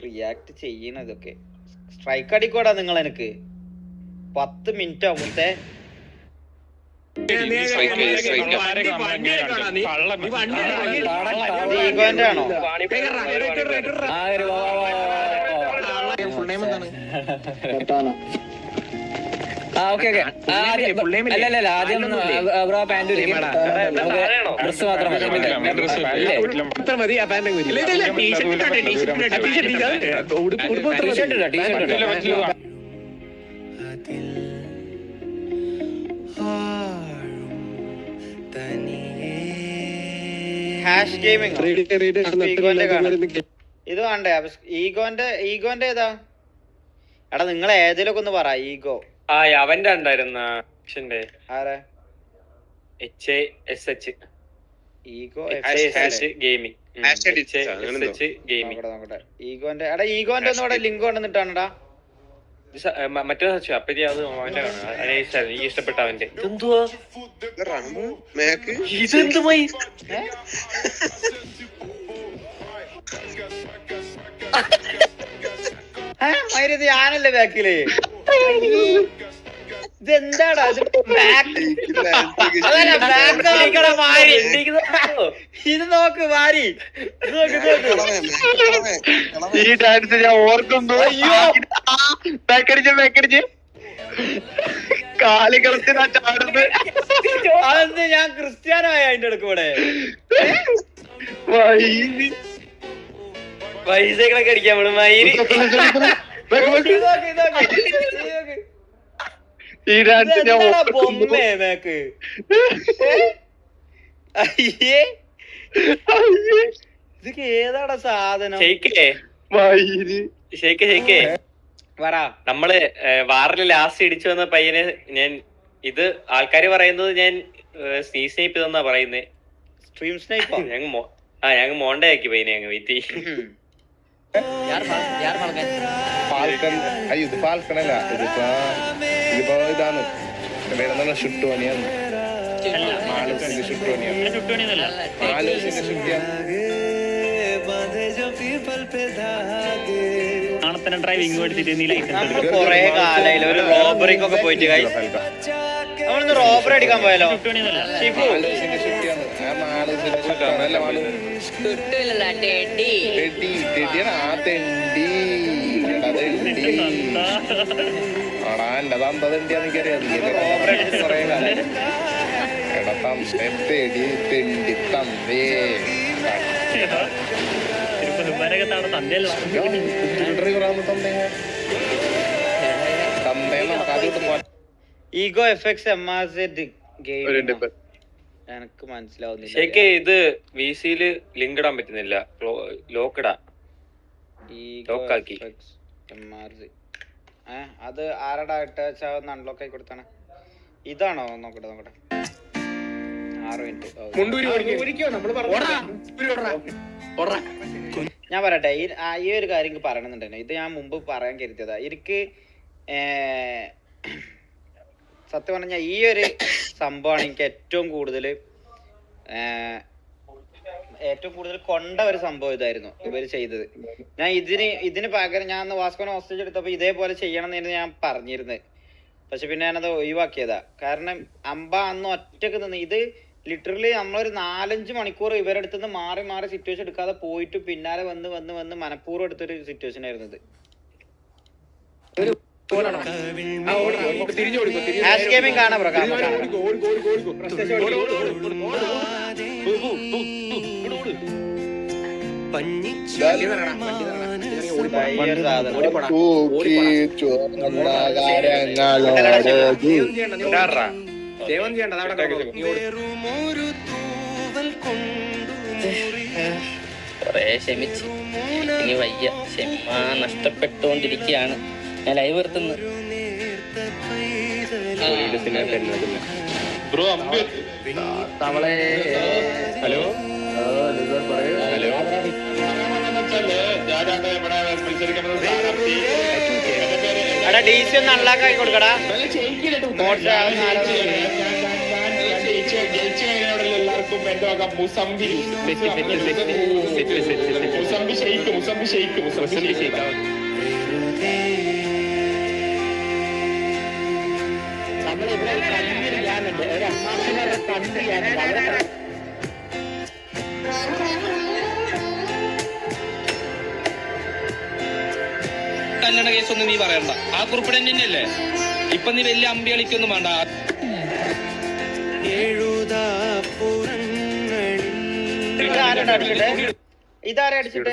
React ചെയ്യണതൊക്കെ strike അടിക്കോടാ നിങ്ങൾ എനിക്ക് 10 minute ആവുമ്പത്തെ ഈഗോന്റെ ആണോ? അല്ലല്ല ആദ്യം പാന്റ് ഡ്രസ് മാത്രം ഹാഷ് ഗെയിമിംഗ് ഇത് വേണ്ടേ? ഈഗോന്റെ ഏതാ? എടാ നിങ്ങൾ ഏതിലൊക്കെ ഒന്ന് പറ. ഈഗോ അവന്റെ ഉണ്ടായിരുന്ന ഈഗോന്റെ എടാ ഈഗോന്റെ ഒന്നും ഇവിടെ ലിങ്ക് കൊണ്ടുവന്നിട്ടാണെടാ. മറ്റേ അപ്പഴേ അത് അവന്റെ എനിക്ക് ഇഷ്ടപ്പെട്ട അവന്റെ ഇതെന്തുമായി ഇത് ഞാനല്ലേ ബാക്കില്? ഇതെന്താടാ ഇത് നോക്ക് മാരി ഈ ഡാൻസ് ഞാൻ ഓർക്കുന്നു. ബാക്കടിച്ച് കാല് കളിച്ച് ചാടുന്നത്. അതെന്ത് ഞാൻ ക്രിസ്ത്യാനായ അതിന്റെ അടുക്ക് ഇവിടെ പൈസകളൊക്കെ അടിക്കാൻ പോണു മയില്. ഈ ഡാൻസ് ഞാൻ ബൊമ്മേക്ക് ഇതൊക്കെ ഏതാടാ സാധനം? നമ്മള് വാറില് ലാസ്റ്റ് ഇടിച്ചു വന്ന പയ്യന് ഞാൻ ഇത് ആൾക്കാര് പറയുന്നത് ഞാൻ സ്നേപ്പ് ഇതെന്നാ പറയുന്നേ. സ്ട്രീം സ്നൈപ്പോ? ഞങ്ങ മോണ്ടയാക്കി പയ്യനെ ഞങ്ങ വീത്തി. ഇത് ഫാൽക്കൺ അല്ല, ഇതിപ്പോ ഇതാണ് പേരെന്താണ് ഷുട്ടോണിയാണ്. മാലൂസിന്റെ ഷുട്ടോണിയാണ്. മാലൂസിന്റെ ഷുട്ടിയാണ്. ഡ്രൈവിംഗ് കൊറേ കാലായില്ല ഒരു റോബറിക്കൊക്കെ പോയിട്ട് നമ്മളൊന്ന് റോബറി അടിക്കാൻ പോയാലോ? ഈഗോ എഫക്ട്സ് എനിക്ക് മനസ്സിലാവുന്നില്ല. ഇത് വിസിയില് ലിങ്ക് ഇടാൻ പറ്റുന്നില്ല. ലോക്കിടാ ലോക്കാക്കി. അത് ആരടാ ഇട്ടാന്ന് അൺലോക്ക് ആയി കൊടുത്താണ്. ഇതാണോ? നോക്കട്ടെ 6 മിനിറ്റ്. ഞാൻ പറയട്ടെ, ഈ ഒരു കാര്യം പറയണമെന്നുണ്ടെങ്കിൽ ഇത് ഞാൻ മുമ്പ് പറയാൻ കരുതിയതാ. എനിക്ക് സത്യം പറഞ്ഞാൽ ഈ ഒരു സംഭവമാണ് എനിക്ക് ഏറ്റവും കൂടുതൽ കൊണ്ട ഒരു സംഭവം ഇതായിരുന്നു ഇവര് ചെയ്തത്. ഞാൻ ഇതിന് പകരം ഞാൻ വാസ്കോനെ ഹോസ്റ്റേജ് എടുത്തപ്പോ ഇതേപോലെ ചെയ്യണം എന്നായിരുന്നു ഞാൻ പറഞ്ഞിരുന്നത്. പക്ഷെ പിന്നെ ഞാനത് ഒഴിവാക്കിയതാ. കാരണം അന്ന് ഒറ്റക്ക് നിന്ന് ഇത് ലിറ്ററലി നമ്മളൊരു 4-5 മണിക്കൂർ ഇവരെടുത്ത് നിന്ന് മാറി സിറ്റുവേഷൻ എടുക്കാതെ പോയിട്ട് പിന്നാലെ വന്ന് മനഃപൂർവ്വം എടുത്തൊരു സിറ്റുവേഷൻ ആയിരുന്നു ഇത്. ഹാഷ് ഗെയിമിംഗ് കാണാം ബ്രോ, കൊറേ ക്ഷമിച്ച് ഇനി വയ്യ. ക്ഷമ നഷ്ടപ്പെട്ടുകൊണ്ടിരിക്കുകയാണ്. ഞാൻ ലൈവ് നിർത്തുന്നു. ഹലോ എടാ DC ഒന്ന് അൺലോക്കാക്കി കൊടുക്കടാ. എല്ലാവർക്കും എന്റെ വക മുസംബി ഷെയ്ക്ക്. നമ്മളിവിടെ കല്ല് ചെയ്യാനുണ്ട്, ഒരു അമ്മാസിനെ കണ്ട് ചെയ്യാനുണ്ട്. കല്യാണ കേസൊന്നും നീ പറയണ്ട, ആ കുറിപ്പിടെ തന്നെയല്ലേ. ഇപ്പൊ നീ വലിയ അമ്പി കളിക്കൊന്നും വേണ്ട. ഇതാരെ അടിച്ചിട്ട്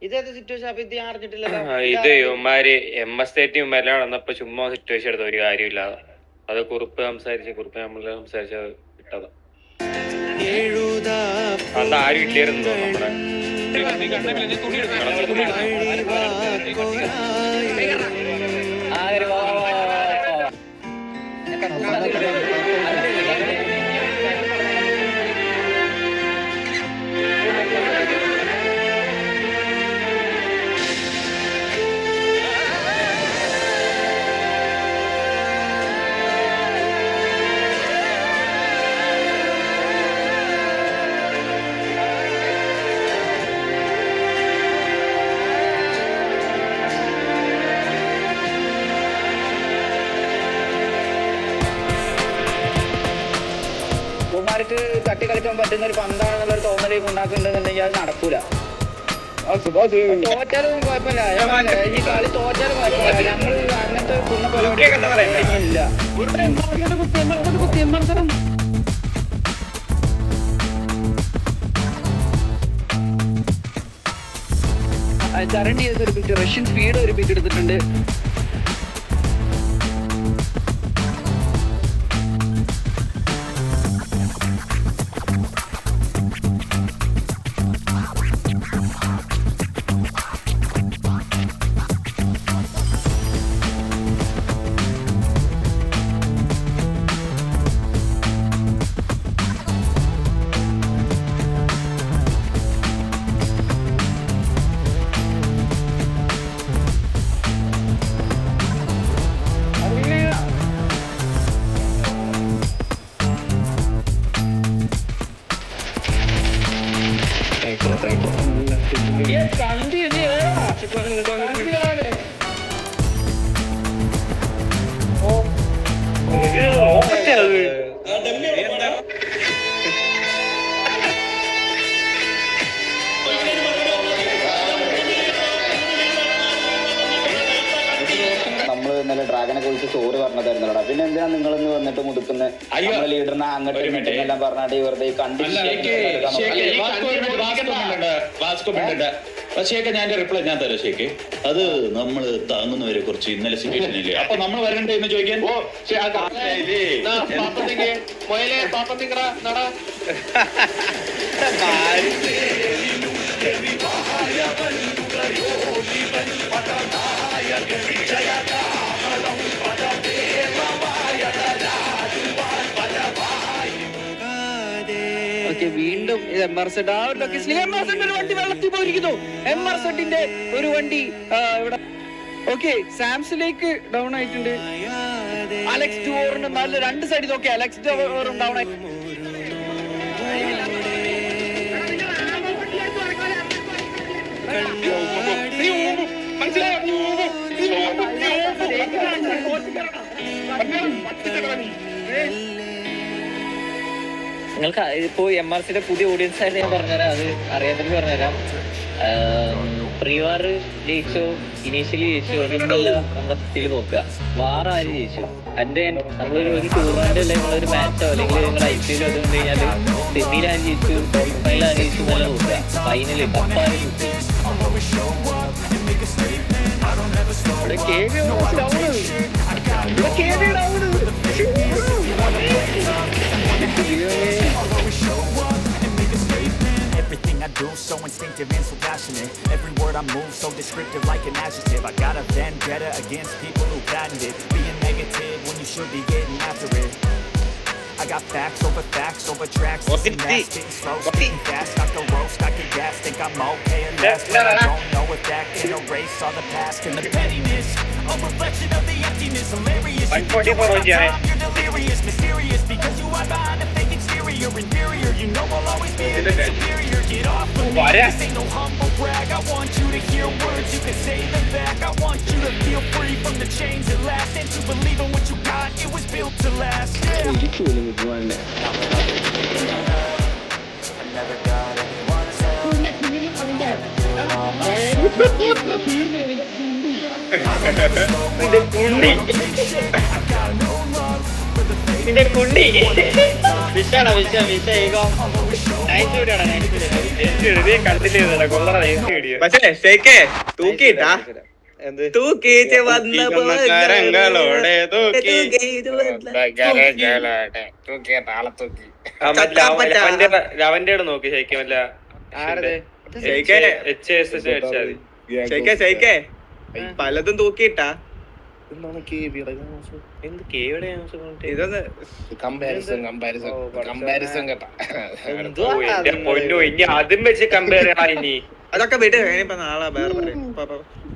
ഇതേത് സിറ്റുവേഷൻ? അപ്പൊ ഇത് ഞാൻ അറിഞ്ഞിട്ടില്ലല്ലോ. ഇത് ഇവന്മാര് MS ഇവന്മാരെല്ലാം നടന്നപ്പോ ചുമ്മാ സിറ്റുവേഷൻ എടുത്ത ഒരു കാര്യമില്ലാതെ അത് കുറിപ്പ് നമ്മള് സംസാരിച്ച് വിട്ടതാ. അന്ന് ആരും ഇല്ലായിരുന്നു നമ്മുടെ ക്ക് തട്ടി കളിക്കാൻ പറ്റുന്ന ഒരു പന്താണെന്നുള്ളൊരു തോന്നലേക്ക് ഉണ്ടാക്കുന്നുണ്ടെന്നുണ്ടെങ്കിൽ അത് നടക്കൂല. തോറ്റാലും കുഴപ്പമില്ല, ഈ കളി തോറ്റാലും കുഴപ്പമില്ല. ഞങ്ങൾ അങ്ങനത്തെ കുന്ന പരിപാടി ഇല്ല. ചരണ്ടി ഒരു പിറ്റ്, റഷ്യൻ സ്പീഡ് ഒരു പിറ്റ് എടുത്തിട്ടുണ്ട്. ഇന്നലെ ഡ്രാഗനെ കുറിച്ച് സ്റ്റോറി പറഞ്ഞതായിരുന്നല്ലോടാ. പിന്നെ എന്തിനാ നിങ്ങളിന്ന് വന്നിട്ട് മുതുക്കുന്ന ലീഡറിനെ അങ്ങോട്ടും ഇങ്ങോട്ടും പറഞ്ഞാട്ട് വെറുതെ ഷേക്ക് ഞാൻ റിപ്ലൈ ഞാൻ തരാം ഷേക്ക്. അത് നമ്മൾ താങ്ങുന്നവരെ കുറിച്ച് ഇന്നലെ സിറ്റുവേഷൻ ഇല്ലേ, അപ്പൊ നമ്മൾ വരണ്ടേ എന്ന് ചോദിക്കാൻ. വീണ്ടും എംആർസെഡ് ആ ഒരു ലൊക്കേഷനിൽ എംആർസെഡ് ഒരു വണ്ടി വെള്ളത്തിൽ പോയിരിക്കുന്നു. എംആർസെഡിന്റെ ഒരു വണ്ടി ഇവിടെ. ഓക്കെ, സാംസിലേക്ക് ഡൗൺ ആയിട്ടുണ്ട്. അലക്സ് ഡുവോറിന് നല്ല രണ്ട് സൈഡിൽ നോക്കി അലക്സ് ഡുവോറും ഡൗൺ ആയി. നിങ്ങൾക്ക് ഇപ്പോ MRCയുടെ പുതിയ ഓഡിയൻസ് ആയിട്ട് ഞാൻ പറഞ്ഞുതരാം, അത് അറിയാത്തവർക്ക് പറഞ്ഞുതരാം. പ്രീവാർ ജയിച്ചോ ഇനീഷ്യലി ജയിച്ചോ അതെല്ലാം നമ്മുടെ സ്ഥിതി നോക്കുക. വാർ ആര് ജയിച്ചു, അതിന്റെ നമ്മളൊരു ടൂർണമെന്റ് അല്ലെങ്കിൽ നമ്മളൊരു മാച്ചോ അല്ലെങ്കിൽ നിങ്ങൾ IPL അത് വന്നു കഴിഞ്ഞാൽ സെമിയിൽ ആര് ജയിച്ചു, ക്വാർട്ടർ ഫൈനൽ ആര് ജയിച്ചു എന്നല്ല നോക്കുക. ഫൈനല് കപ്പാര് Everything I do so instinctive and so passionate. Every word I move so descriptive like an adjective. I got a vendetta against people who patent it. Being negative when you should be getting after it. I got facts over tracks. Listen that, spitting slow, spitting fast. I can roast, I can gas, think I'm okay at last. But I don't know if that can erase all the past and the pettiness. A reflection of the emptiness. Hilarious. You think you're delirious, mysterious because you are behind a fake exterior. you're inferior. You know I'll always be a bit superior. Get off of me, this ain't no humble brag. I want you to hear words, you can say them back. I want you to feel free from the chains that last, and to believe in what you got, it was built to last. Yeah. I never got anyone's help. നിന്റെ കുണ്ടി വിഷാടാ വിഷ ഏകോ night വീഡിയോടാ കണ്ടില്ലേ കൊള്ളറ video പക്ഷേ ഷേക്കേ തൂക്കിട്ടാ എന്ത് തൂക്കിച്ച് വന്ന കരങ്ങളോടെ തൂക്കി അവന്റെ നോക്കി ശരിക്കുമല്ല ആരത് ഷേക്കേ പലതും തൂക്കിയിട്ടാ എന്ത് കേവിടെ ഇതൊന്ന് കമ്പാരിസൺ കേട്ടാ പൊന്നു ഇനി അതും വെച്ച് കമ്പയർ ചെയ്യണം ഇനി അതൊക്കെ വിട് ഇനിയിപ്പോ നാളെ വേറെ പറയും